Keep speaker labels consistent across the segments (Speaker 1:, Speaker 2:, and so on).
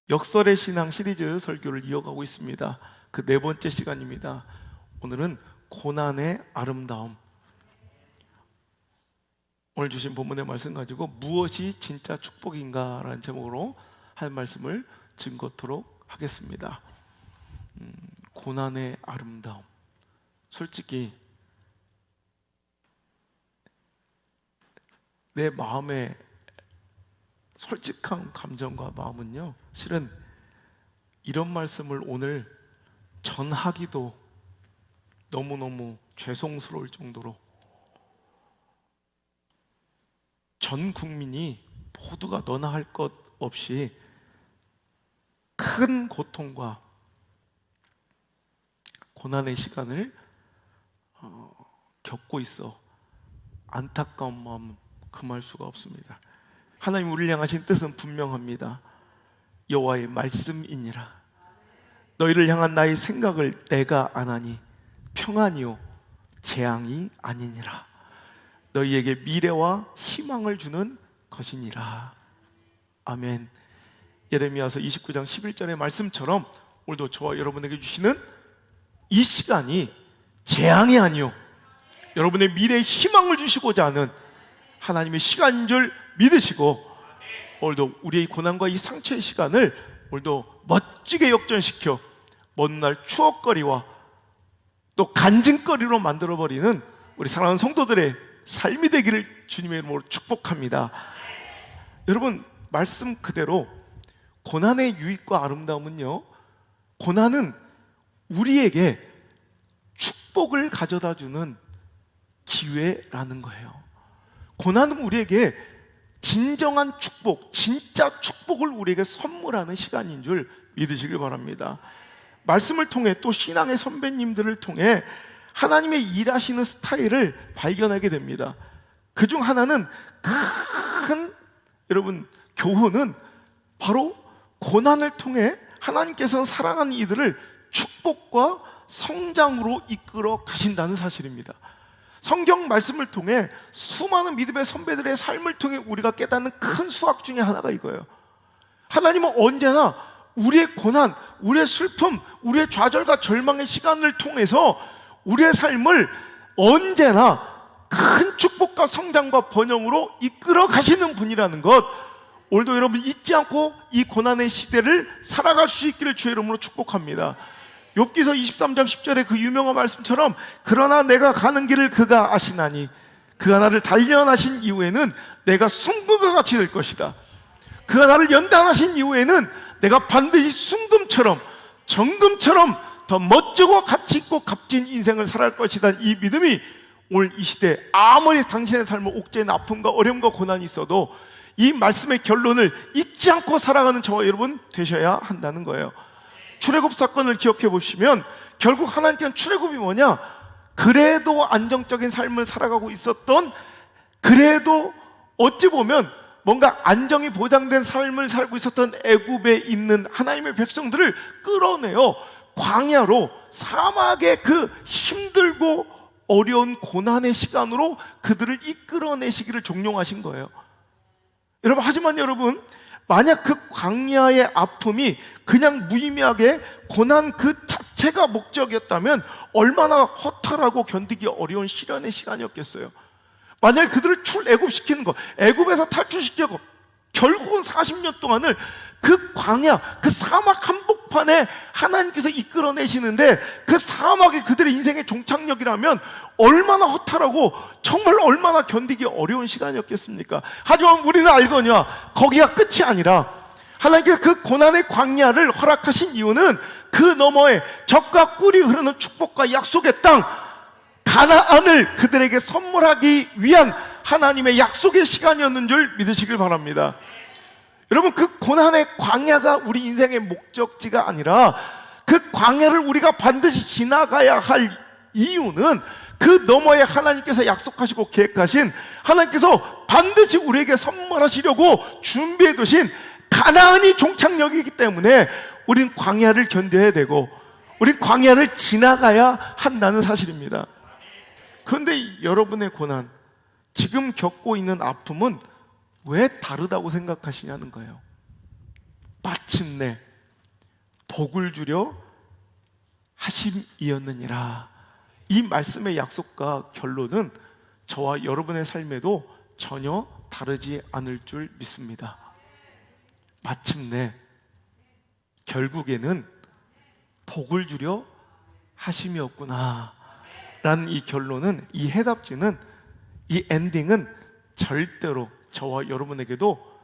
Speaker 1: 역설의 신앙 시리즈 설교를 이어가고 있습니다. 그 네 번째 시간입니다. 오늘은 고난의 아름다움. 오늘 주신 본문의 말씀 가지고 무엇이 진짜 축복인가 라는 제목으로 할 말씀을 증거토록 하겠습니다. 고난의 아름다움. 솔직히 내 마음의 솔직한 감정과 마음은요, 실은 이런 말씀을 오늘 전하기도 너무너무 죄송스러울 정도로 전 국민이 모두가 너나 할 것 없이 큰 고통과 고난의 시간을 겪고 있어 안타까운 마음 금할 수가 없습니다. 하나님 우리를 향하신 뜻은 분명합니다. 여호와의 말씀이니라. 너희를 향한 나의 생각을 내가 아나니 평안이요 재앙이 아니니라. 너희에게 미래와 희망을 주는 것이니라. 아멘. 예레미야서 29장 11절의 말씀처럼 오늘도 저와 여러분에게 주시는 이 시간이 재앙이 아니요 여러분의 미래에 희망을 주시고자 하는 하나님의 시간인 줄 믿으시고, 오늘도 우리의 고난과 이 상처의 시간을 오늘도 멋지게 역전시켜 먼 날 추억거리와 또 간증거리로 만들어버리는 우리 사랑하는 성도들의 삶이 되기를 주님의 이름으로 축복합니다. 여러분, 말씀 그대로 고난의 유익과 아름다움은요, 고난은 우리에게 축복을 가져다주는 기회라는 거예요. 고난은 우리에게 진정한 축복, 진짜 축복을 우리에게 선물하는 시간인 줄 믿으시길 바랍니다. 말씀을 통해 또 신앙의 선배님들을 통해 하나님의 일하시는 스타일을 발견하게 됩니다. 그중 하나는 큰 여러분 교훈은 바로 고난을 통해 하나님께서는 사랑하는 이들을 축복과 성장으로 이끌어 가신다는 사실입니다. 성경 말씀을 통해 수많은 믿음의 선배들의 삶을 통해 우리가 깨닫는 큰 수학 중에 하나가 이거예요. 하나님은 언제나 우리의 고난, 우리의 슬픔, 우리의 좌절과 절망의 시간을 통해서 우리의 삶을 언제나 큰 축복과 성장과 번영으로 이끌어 가시는 분이라는 것, 오늘도 여러분 잊지 않고 이 고난의 시대를 살아갈 수 있기를 주의 이름으로 축복합니다. 욥기서 23장 10절의 그 유명한 말씀처럼 그러나 내가 가는 길을 그가 아시나니 그가 나를 단련하신 이후에는 내가 순금과 같이 될 것이다. 그가 나를 연단하신 이후에는 내가 반드시 순금처럼 정금처럼 더 멋지고 가치 있고 값진 인생을 살아갈 것이다. 이 믿음이 오늘 이 시대 아무리 당신의 삶을 옥죄는 아픔과 어려움과 고난이 있어도 이 말씀의 결론을 잊지 않고 살아가는 저와 여러분 되셔야 한다는 거예요. 출애굽 사건을 기억해 보시면 결국 하나님께는 출애굽이 뭐냐? 그래도 안정적인 삶을 살아가고 있었던, 그래도 어찌 보면 뭔가 안정이 보장된 삶을 살고 있었던 애굽에 있는 하나님의 백성들을 끌어내어 광야로, 사막의 그 힘들고 어려운 고난의 시간으로 그들을 이끌어내시기를 종용하신 거예요. 여러분, 하지만 여러분, 만약 그 광야의 아픔이 그냥 무의미하게 고난 그 자체가 목적이었다면 얼마나 허탈하고 견디기 어려운 시련의 시간이었겠어요. 만약 그들을 출애굽시키는 거, 애굽에서 탈출시키고 결국은 40년 동안을 그 광야, 그 사막 한복판에 하나님께서 이끌어내시는데 그 사막이 그들의 인생의 종착역이라면 얼마나 허탈하고 정말 얼마나 견디기 어려운 시간이었겠습니까? 하지만 우리는 알거니와 거기가 끝이 아니라 하나님께서 그 고난의 광야를 허락하신 이유는 그 너머에 젖과 꿀이 흐르는 축복과 약속의 땅 가나안을 그들에게 선물하기 위한 하나님의 약속의 시간이었는 줄 믿으시길 바랍니다. 여러분, 그 고난의 광야가 우리 인생의 목적지가 아니라 그 광야를 우리가 반드시 지나가야 할 이유는 그 너머에 하나님께서 약속하시고 계획하신, 하나님께서 반드시 우리에게 선물하시려고 준비해 두신 가나안이 종착역이기 때문에 우린 광야를 견뎌야 되고 우린 광야를 지나가야 한다는 사실입니다. 그런데 여러분의 고난, 지금 겪고 있는 아픔은 왜 다르다고 생각하시냐는 거예요. 마침내 복을 주려 하심이었느니라. 이 말씀의 약속과 결론은 저와 여러분의 삶에도 전혀 다르지 않을 줄 믿습니다. 마침내 결국에는 복을 주려 하심이었구나 라는 이 결론은, 이 해답지는, 이 엔딩은 절대로 저와 여러분에게도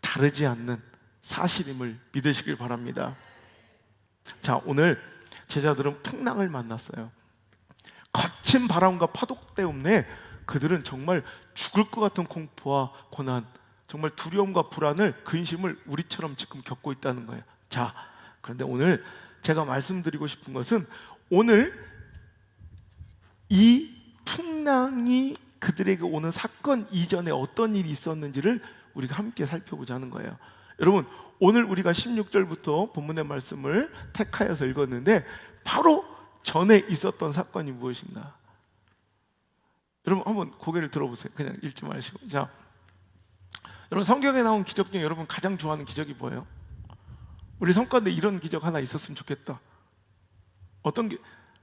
Speaker 1: 다르지 않는 사실임을 믿으시길 바랍니다. 자, 오늘 제자들은 풍랑을 만났어요. 거친 바람과 파도 때문에 그들은 정말 죽을 것 같은 공포와 고난, 정말 두려움과 불안을, 근심을 우리처럼 지금 겪고 있다는 거예요. 자, 그런데 오늘 제가 말씀드리고 싶은 것은, 오늘 이 풍랑이 그들에게 오는 사건 이전에 어떤 일이 있었는지를 우리가 함께 살펴보자 하는 거예요. 여러분, 오늘 우리가 16절부터 본문의 말씀을 택하여서 읽었는데 바로 전에 있었던 사건이 무엇인가? 여러분 한번 고개를 들어보세요. 그냥 읽지 마시고. 자, 여러분, 성경에 나온 기적 중에 여러분 가장 좋아하는 기적이 뭐예요? 우리 삶 가운데 이런 기적 하나 있었으면 좋겠다. 어떤 게,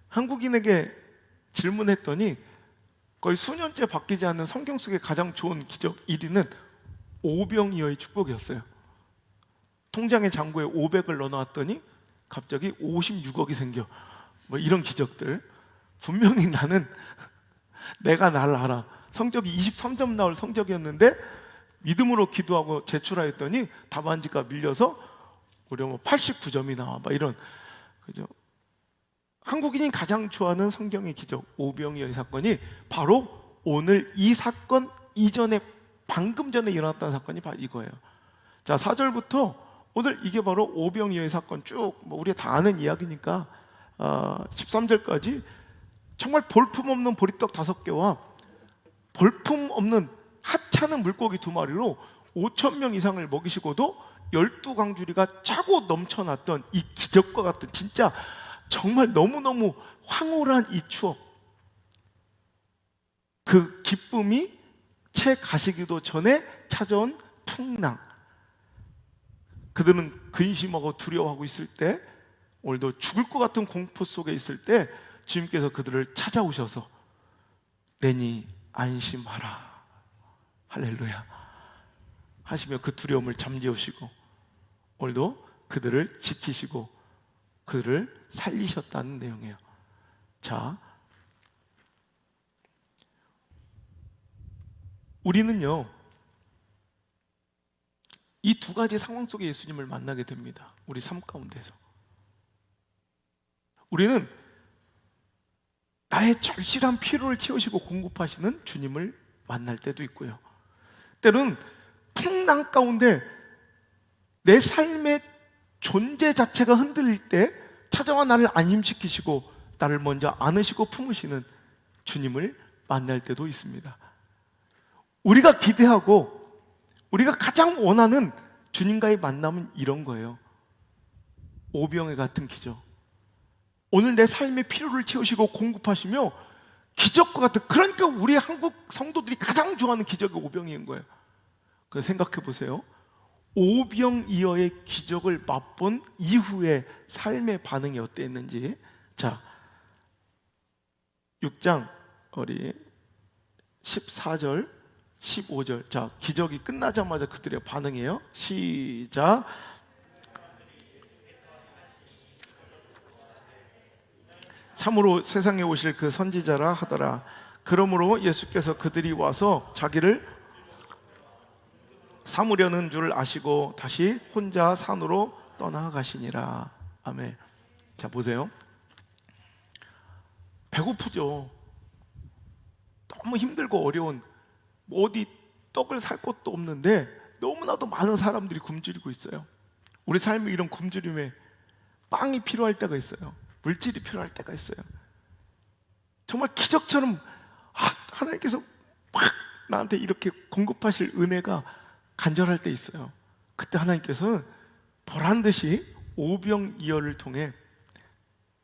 Speaker 1: 한국인에게 질문했더니 거의 수년째 바뀌지 않는 성경 속에 가장 좋은 기적 1위는 오병이어의 축복이었어요. 통장에 잔고에 500을 넣어놨더니 갑자기 56억이 생겨. 뭐 이런 기적들. 분명히 나는 내가 나를 알아. 성적이 23점 나올 성적이었는데 믿음으로 기도하고 제출하였더니 답안지가 밀려서 우리 뭐 89점이 나와. 막 이런, 그죠? 한국인이 가장 좋아하는 성경의 기적 오병이어의 사건이 바로 오늘 이 사건 이전에, 방금 전에 일어났던 사건이 바로 이거예요. 자, 4절부터 오늘 이게 바로 오병이어의 사건 쭉, 뭐 우리가 다 아는 이야기니까 13절까지 정말 볼품없는 보리떡 5개와 볼품없는 하찮은 물고기 2마리로 5,000명 이상을 먹이시고도 12광주리가 차고 넘쳐났던 이 기적과 같은, 진짜 정말 너무너무 황홀한 이 추억, 그 기쁨이 채 가시기도 전에 찾아온 풍랑, 그들은 근심하고 두려워하고 있을 때, 오늘도 죽을 것 같은 공포 속에 있을 때 주님께서 그들을 찾아오셔서 내니 안심하라, 할렐루야 하시며 그 두려움을 잠재우시고 오늘도 그들을 지키시고 그들을 살리셨다는 내용이에요. 자, 우리는요 이 두 가지 상황 속에 예수님을 만나게 됩니다. 우리 삶 가운데서 우리는 나의 절실한 필요를 채우시고 공급하시는 주님을 만날 때도 있고요, 때로는 풍랑 가운데 내 삶의 존재 자체가 흔들릴 때 찾아와 나를 안심시키시고 나를 먼저 안으시고 품으시는 주님을 만날 때도 있습니다. 우리가 기대하고 우리가 가장 원하는 주님과의 만남은 이런 거예요. 오병이 같은 기적, 오늘 내 삶의 필요를 채우시고 공급하시며 기적과 같은, 그러니까 우리 한국 성도들이 가장 좋아하는 기적이 오병이어인 거예요. 그래서 생각해 보세요. 오병이어의 기적을 맛본 이후의 삶의 반응이 어땠는지. 자, 6장 우리 14절 15절. 자, 기적이 끝나자마자 그들의 반응이에요. 시작. 참으로 세상에 오실 그 선지자라 하더라. 그러므로 예수께서 그들이 와서 자기를 삼으려는 줄 아시고 다시 혼자 산으로 떠나가시니라. 아멘. 자, 보세요. 배고프죠. 너무 힘들고 어려운, 어디 떡을 살 곳도 없는데 너무나도 많은 사람들이 굶주리고 있어요. 우리 삶에 이런 굶주림에 빵이 필요할 때가 있어요. 물질이 필요할 때가 있어요. 정말 기적처럼 하나님께서 막 나한테 이렇게 공급하실 은혜가 간절할 때 있어요. 그때 하나님께서는 보란 듯이 오병이어를 통해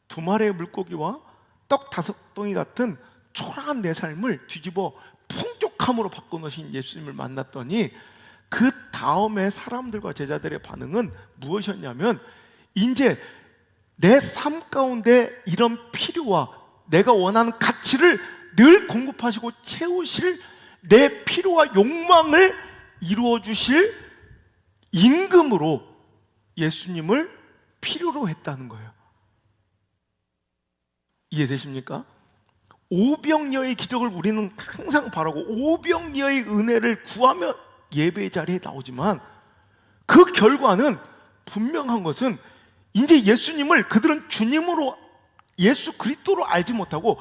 Speaker 1: 2마리의 물고기와 떡 5덩이 같은 초라한 내 삶을 뒤집어 풍족함으로 바꿔놓으신 예수님을 만났더니 그 다음에 사람들과 제자들의 반응은 무엇이었냐면, 이제 내 삶 가운데 이런 필요와 내가 원하는 가치를 늘 공급하시고 채우실, 내 필요와 욕망을 이루어 주실 임금으로 예수님을 필요로 했다는 거예요. 이해되십니까? 오병이어의 기적을 우리는 항상 바라고 오병이어의 은혜를 구하며 예배의 자리에 나오지만, 그 결과는 분명한 것은 이제 예수님을 그들은 주님으로, 예수 그리스도로 알지 못하고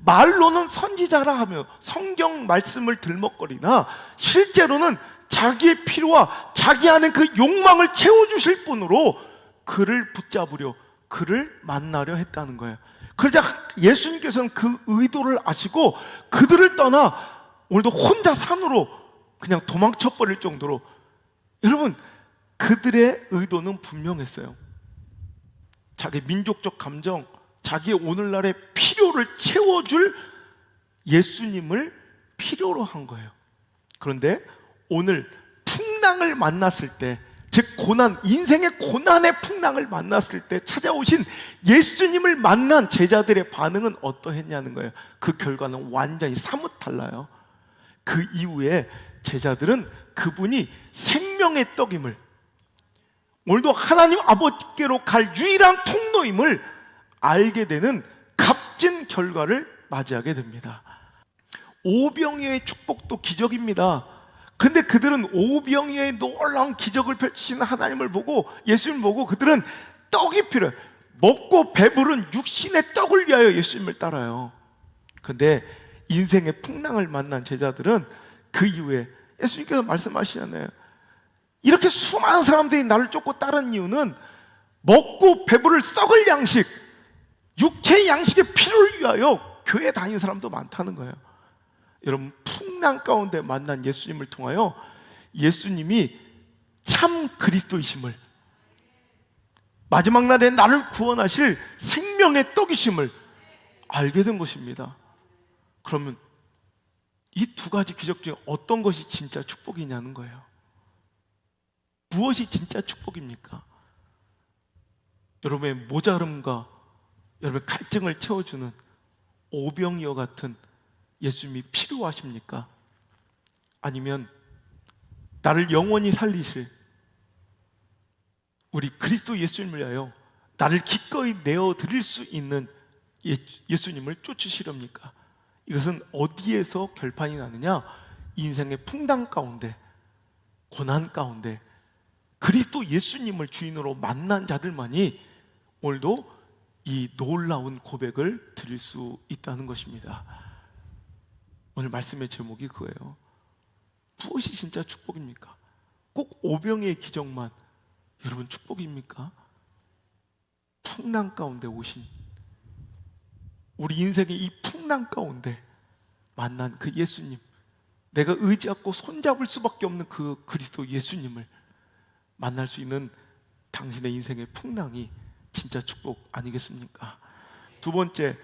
Speaker 1: 말로는 선지자라 하며 성경 말씀을 들먹거리나 실제로는 자기의 필요와 자기 안에 그 욕망을 채워주실 분으로 그를 붙잡으려, 그를 만나려 했다는 거예요. 그러자 예수님께서는 그 의도를 아시고 그들을 떠나 오늘도 혼자 산으로 그냥 도망쳐 버릴 정도로, 여러분, 그들의 의도는 분명했어요. 자기 민족적 감정, 자기의 오늘날의 필요를 채워줄 예수님을 필요로 한 거예요. 그런데 오늘 풍랑을 만났을 때, 즉 고난, 인생의 고난의 풍랑을 만났을 때 찾아오신 예수님을 만난 제자들의 반응은 어떠했냐는 거예요. 그 결과는 완전히 사뭇 달라요. 그 이후에 제자들은 그분이 생명의 떡임을, 오늘도 하나님 아버지께로 갈 유일한 통로임을 알게 되는 값진 결과를 맞이하게 됩니다. 오병이어의 축복도 기적입니다. 근데 그들은 오병이어의 놀라운 기적을 펼치시는 하나님을 보고, 예수님을 보고 그들은 떡이 필요해요. 먹고 배부른 육신의 떡을 위하여 예수님을 따라요. 근데 인생의 풍랑을 만난 제자들은 그 이후에 예수님께서 말씀하시잖아요. 이렇게 수많은 사람들이 나를 쫓고 따른 이유는 먹고 배부를 썩을 양식, 육체의 양식의 필요를 위하여 교회 다니는 사람도 많다는 거예요. 여러분, 풍랑 가운데 만난 예수님을 통하여 예수님이 참 그리스도이심을, 마지막 날에 나를 구원하실 생명의 떡이심을 알게 된 것입니다. 그러면 이 2가지 기적 중에 어떤 것이 진짜 축복이냐는 거예요. 무엇이 진짜 축복입니까? 여러분의 모자름과 여러분의 갈증을 채워주는 오병이어 같은 예수님이 필요하십니까? 아니면 나를 영원히 살리실 우리 그리스도 예수님을 위하여 나를 기꺼이 내어드릴 수 있는 예수님을 쫓으시렵니까? 이것은 어디에서 결판이 나느냐? 인생의 풍랑 가운데, 고난 가운데 그리스도 예수님을 주인으로 만난 자들만이 오늘도 이 놀라운 고백을 드릴 수 있다는 것입니다. 오늘 말씀의 제목이 그거예요. 무엇이 진짜 축복입니까? 꼭 오병이의 기적만 여러분 축복입니까? 풍랑 가운데 오신, 우리 인생의 이 풍랑 가운데 만난 그 예수님, 내가 의지하고 손잡을 수밖에 없는 그 그리스도 예수님을 만날 수 있는 당신의 인생의 풍랑이 진짜 축복 아니겠습니까? 2번째,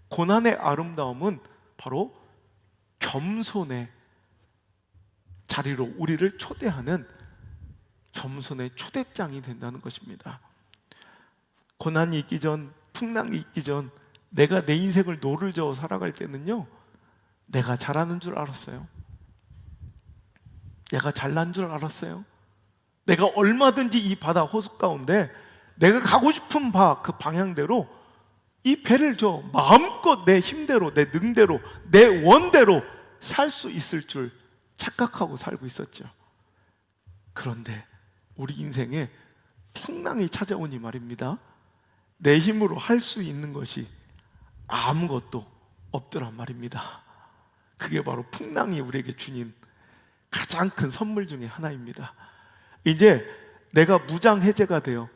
Speaker 1: 고난의 아름다움은 바로 겸손의 자리로 우리를 초대하는 겸손의 초대장이 된다는 것입니다. 고난이 있기 전, 풍랑이 있기 전 내가 내 인생을 노를 저어 살아갈 때는요, 내가 잘하는 줄 알았어요. 내가 잘난 줄 알았어요. 내가 얼마든지 이 바다 호수 가운데 내가 가고 싶은 그 방향대로 이 배를 저 마음껏 내 힘대로, 내 능대로, 내 원대로 살 수 있을 줄 착각하고 살고 있었죠. 그런데 우리 인생에 풍랑이 찾아오니 말입니다, 내 힘으로 할 수 있는 것이 아무것도 없더란 말입니다. 그게 바로 풍랑이 우리에게 주는 가장 큰 선물 중에 하나입니다. 이제 내가 무장해제가 되어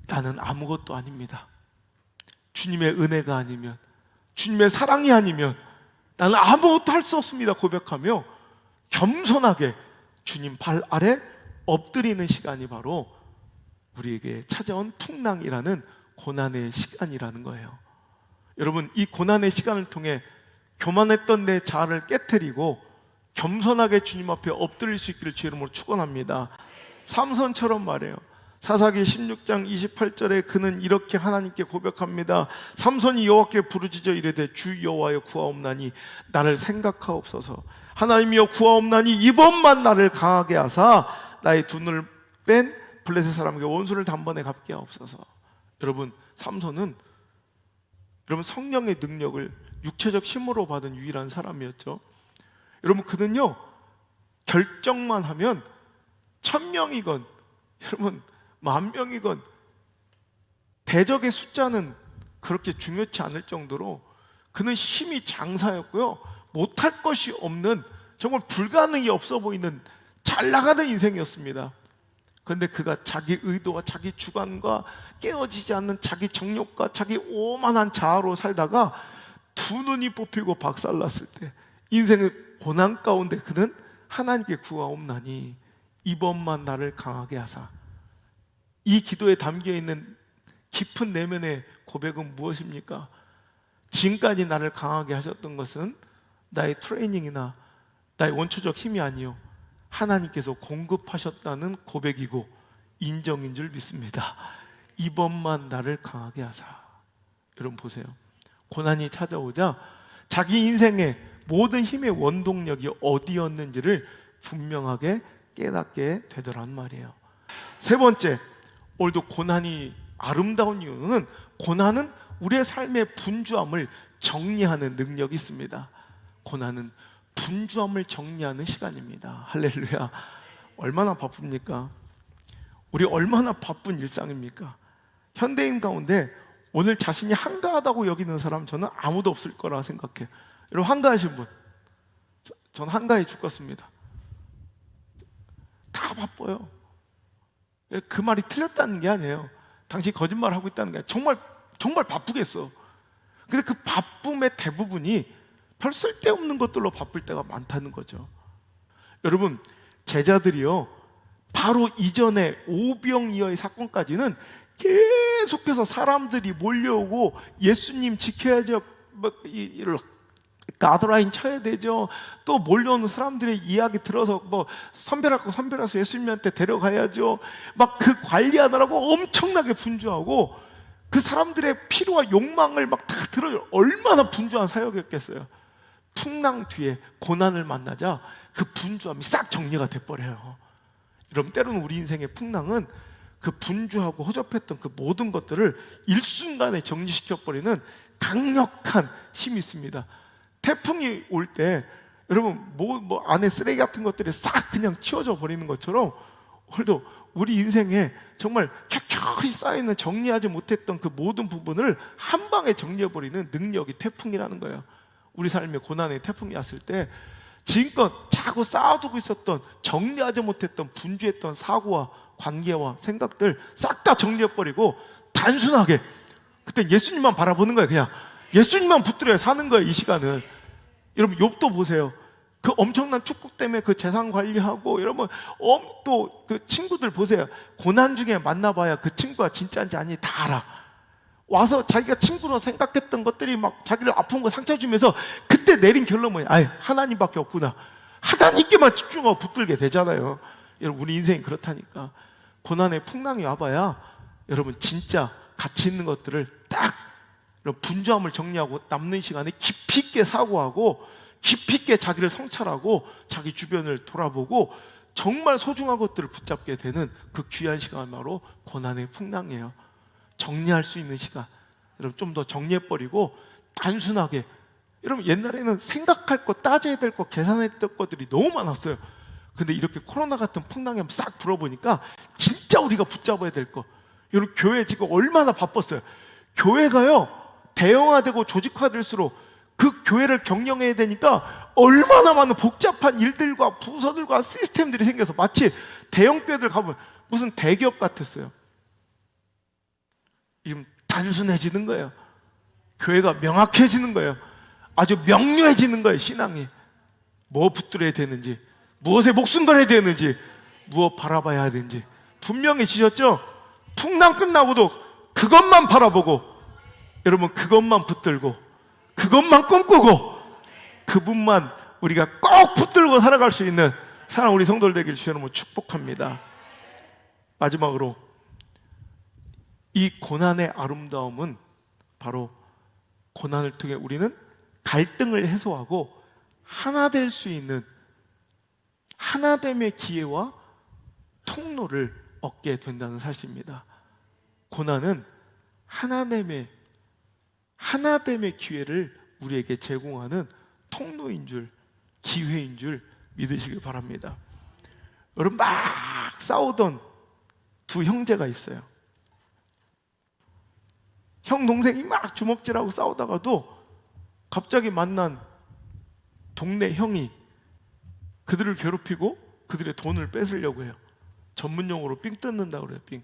Speaker 1: 나는 아무것도 아닙니다, 주님의 은혜가 아니면, 주님의 사랑이 아니면 나는 아무것도 할 수 없습니다 고백하며 겸손하게 주님 발 아래 엎드리는 시간이 바로 우리에게 찾아온 풍랑이라는 고난의 시간이라는 거예요. 여러분, 이 고난의 시간을 통해 교만했던 내 자아를 깨트리고 겸손하게 주님 앞에 엎드릴 수 있기를 주의 이름으로 축원합니다. 삼손처럼 말해요. 사사기 16장 28절에 그는 이렇게 하나님께 고백합니다. 삼손이 여호와께 부르짖어 이르되 주 여호와여 구하옵나니 나를 생각하옵소서. 하나님이여 구하옵나니 이번만 나를 강하게 하사 나의 두 눈을 뺀 블레셋 사람에게 원수를 단번에 갚게 하옵소서. 여러분, 삼손은 여러분 성령의 능력을 육체적 힘으로 받은 유일한 사람이었죠. 여러분, 그는요 결정만 하면 1000명이건 여러분 10,000명이건 대적의 숫자는 그렇게 중요치 않을 정도로 그는 힘이 장사였고요, 못할 것이 없는, 정말 불가능이 없어 보이는 잘 나가는 인생이었습니다. 그런데 그가 자기 의도와 자기 주관과 깨어지지 않는 자기 정욕과 자기 오만한 자아로 살다가 두 눈이 뽑히고 박살났을 때 인생의 고난 가운데 그는 하나님께 구하옵나니 이번만 나를 강하게 하사. 이 기도에 담겨있는 깊은 내면의 고백은 무엇입니까? 지금까지 나를 강하게 하셨던 것은 나의 트레이닝이나 나의 원초적 힘이 아니요 하나님께서 공급하셨다는 고백이고 인정인 줄 믿습니다. 이번만 나를 강하게 하사. 여러분 보세요. 고난이 찾아오자 자기 인생의 모든 힘의 원동력이 어디였는지를 분명하게 깨닫게 되더란 말이에요. 세 번째, 오늘도 고난이 아름다운 이유는 고난은 우리의 삶의 분주함을 정리하는 능력이 있습니다. 고난은 분주함을 정리하는 시간입니다. 할렐루야. 얼마나 바쁩니까? 우리 얼마나 바쁜 일상입니까? 현대인 가운데 오늘 자신이 한가하다고 여기는 사람 저는 아무도 없을 거라 생각해요. 여러분 한가하신 분? 전 한가해 죽겠습니다. 다 바빠요. 그 말이 틀렸다는 게 아니에요. 당신이 거짓말하고 있다는 게 아니에요. 정말 바쁘겠어. 근데 그 바쁨의 대부분이 별 쓸데없는 것들로 바쁠 때가 많다는 거죠. 여러분, 제자들이요 바로 이전에 오병이어의 사건까지는 계속해서 사람들이 몰려오고 예수님 지켜야죠, 가드라인 쳐야 되죠, 또 몰려오는 사람들의 이야기 들어서 선별할 거 선별해서 예수님한테 데려가야죠, 막 그 관리하느라고 엄청나게 분주하고 그 사람들의 필요와 욕망을 막 다 들어요. 얼마나 분주한 사역이었겠어요. 풍랑 뒤에 고난을 만나자 그 분주함이 싹 정리가 돼버려요. 여러분, 때로는 우리 인생의 풍랑은 그 분주하고 허접했던 그 모든 것들을 일순간에 정리시켜버리는 강력한 힘이 있습니다. 태풍이 올 때 여러분 안에 쓰레기 같은 것들이 싹 그냥 치워져 버리는 것처럼 오늘도 우리 인생에 정말 켜켜이 쌓이는 정리하지 못했던 그 모든 부분을 한 방에 정리해버리는 능력이 태풍이라는 거예요. 우리 삶에 고난의 태풍이 왔을 때 지금껏 자꾸 쌓아두고 있었던 정리하지 못했던 분주했던 사고와 관계와 생각들 싹 다 정리해버리고 단순하게 그때 예수님만 바라보는 거예요. 그냥 예수님만 붙들어야 사는 거예요. 이 시간은. 여러분 욥도 보세요. 그 엄청난 축복 때문에 그 재산 관리하고, 여러분 또 그 친구들 보세요. 고난 중에 만나봐야 그 친구가 진짜인지 아닌지 다 알아. 와서 자기가 친구로 생각했던 것들이 막 자기를 아픈 거 상처 주면서 그때 내린 결론은 뭐냐? 하나님밖에 없구나. 하나님께만 집중하고 붙들게 되잖아요. 여러분 우리 인생이 그렇다니까. 고난의 풍랑이 와봐야 여러분 진짜 가치 있는 것들을 딱 분주함을 정리하고 남는 시간에 깊이 있게 사고하고 깊이 있게 자기를 성찰하고 자기 주변을 돌아보고 정말 소중한 것들을 붙잡게 되는 그 귀한 시간이 바로 고난의 풍랑이에요. 정리할 수 있는 시간. 여러분 좀 더 정리해버리고 단순하게. 여러분 옛날에는 생각할 거, 따져야 될 거, 계산해야 될 것들이 너무 많았어요. 근데 이렇게 코로나 같은 풍랑에 싹 불어보니까 진짜 우리가 붙잡아야 될 거. 여러분 교회 지금 얼마나 바빴어요. 교회가요 대형화되고 조직화될수록 그 교회를 경영해야 되니까 얼마나 많은 복잡한 일들과 부서들과 시스템들이 생겨서 마치 대형 교회들 가보면 무슨 대기업 같았어요. 지금 단순해지는 거예요. 교회가 명확해지는 거예요. 아주 명료해지는 거예요. 신앙이 뭐 붙들어야 되는지, 무엇에 목숨 걸어야 되는지, 무엇 바라봐야 되는지 분명해지셨죠? 풍랑 끝나고도 그것만 바라보고, 여러분 그것만 붙들고 그것만 꿈꾸고 그분만 우리가 꼭 붙들고 살아갈 수 있는 사랑 우리 성도들 되길 주여 여러분 축복합니다. 마지막으로 이 고난의 아름다움은 바로 고난을 통해 우리는 갈등을 해소하고 하나 될 수 있는 하나됨의 기회와 통로를 얻게 된다는 사실입니다. 고난은 하나됨의 기회를 우리에게 제공하는 통로인 줄, 기회인 줄 믿으시길 바랍니다. 여러분, 막 싸우던 두 형제가 있어요. 형 동생이 막 주먹질하고 싸우다가도 갑자기 만난 동네 형이 그들을 괴롭히고 그들의 돈을 뺏으려고 해요. 전문용어로 삥 뜯는다 그래요. 삥.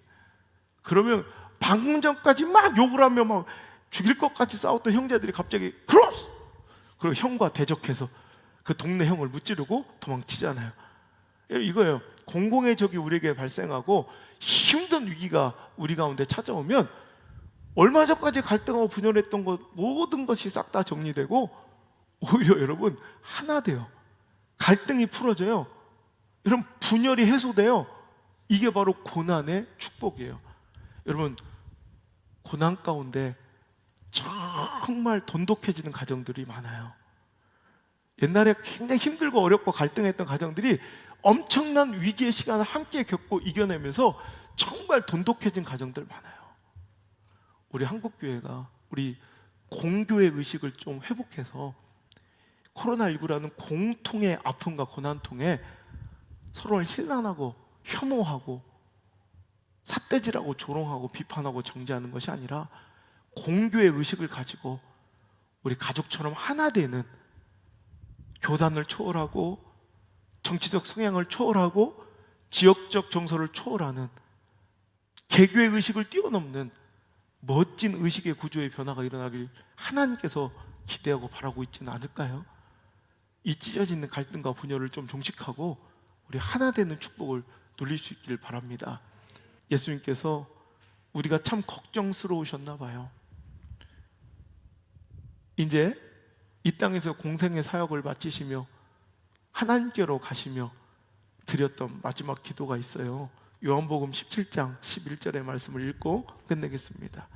Speaker 1: 그러면 방금 전까지 막 욕을 하며 막 죽일 것 같이 싸웠던 형제들이 갑자기 크로스! 그리고 형과 대적해서 그 동네 형을 무찌르고 도망치잖아요. 이거예요. 공공의 적이 우리에게 발생하고 힘든 위기가 우리 가운데 찾아오면 얼마 전까지 갈등하고 분열했던 것 모든 것이 싹 다 정리되고 오히려 여러분 하나 돼요. 갈등이 풀어져요. 여러분 분열이 해소돼요. 이게 바로 고난의 축복이에요. 여러분 고난 가운데 정말 돈독해지는 가정들이 많아요. 옛날에 굉장히 힘들고 어렵고 갈등했던 가정들이 엄청난 위기의 시간을 함께 겪고 이겨내면서 정말 돈독해진 가정들 많아요. 우리 한국교회가 우리 공교의 의식을 좀 회복해서 코로나19라는 공통의 아픔과 고난 통해 서로를 힐난하고 혐오하고 삿대질하고 조롱하고 비판하고 정죄하는 것이 아니라 공교의 의식을 가지고 우리 가족처럼 하나 되는, 교단을 초월하고 정치적 성향을 초월하고 지역적 정서를 초월하는 개교의 의식을 뛰어넘는 멋진 의식의 구조의 변화가 일어나길 하나님께서 기대하고 바라고 있지는 않을까요? 이 찢어져 있는 갈등과 분열을 좀 종식하고 우리 하나 되는 축복을 누릴 수 있기를 바랍니다. 예수님께서 우리가 참 걱정스러우셨나 봐요. 이제 이 땅에서 공생의 사역을 마치시며 하나님께로 가시며 드렸던 마지막 기도가 있어요. 요한복음 17장 11절의 말씀을 읽고 끝내겠습니다.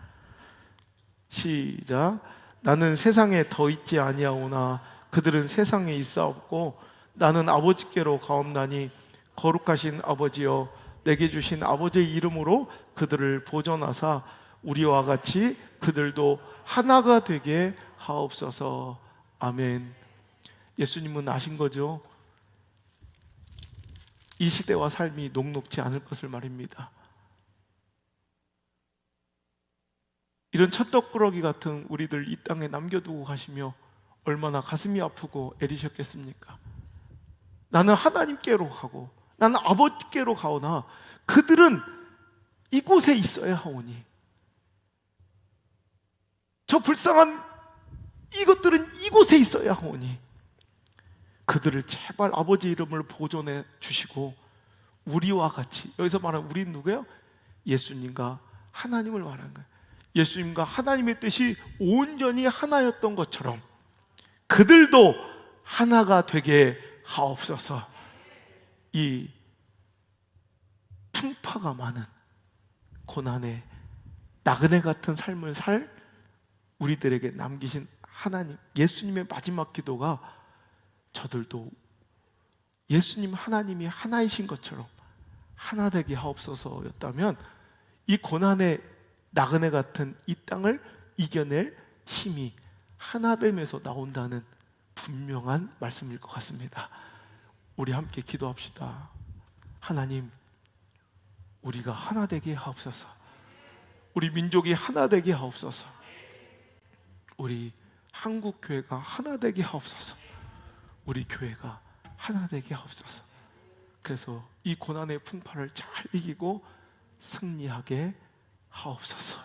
Speaker 1: 시작. 나는 세상에 더 있지 아니하오나 그들은 세상에 있사옵고 나는 아버지께로 가옵나니 거룩하신 아버지여 내게 주신 아버지의 이름으로 그들을 보존하사 우리와 같이 그들도 하나가 되게 하옵소서. 아멘. 예수님은 아신 거죠? 이 시대와 삶이 녹록지 않을 것을 말입니다. 이런 찰떡꾸러기 같은 우리들 이 땅에 남겨두고 가시며 얼마나 가슴이 아프고 애리셨겠습니까? 나는 하나님께로 가고 나는 아버지께로 가오나 그들은 이곳에 있어야 하오니, 저 불쌍한 이것들은 이곳에 있어야 하오니 그들을 제발 아버지 이름을 보존해 주시고 우리와 같이, 여기서 말하는 우리는 누구예요? 예수님과 하나님을 말하는 거예요. 예수님과 하나님의 뜻이 온전히 하나였던 것처럼 그들도 하나가 되게 하옵소서. 이 풍파가 많은 고난의 나그네 같은 삶을 살 우리들에게 남기신 하나님, 예수님의 마지막 기도가 저들도 예수님 하나님이 하나이신 것처럼 하나 되게 하옵소서였다면 이 고난의 나그네 같은 이 땅을 이겨낼 힘이 하나됨에서 나온다는 분명한 말씀일 것 같습니다. 우리 함께 기도합시다. 하나님, 우리가 하나 되게 하옵소서. 우리 민족이 하나 되게 하옵소서. 우리 한국교회가 하나 되게 하옵소서. 우리 교회가 하나 되게 하옵소서. 그래서 이 고난의 풍파를 잘 이기고 승리하게 하옵소서.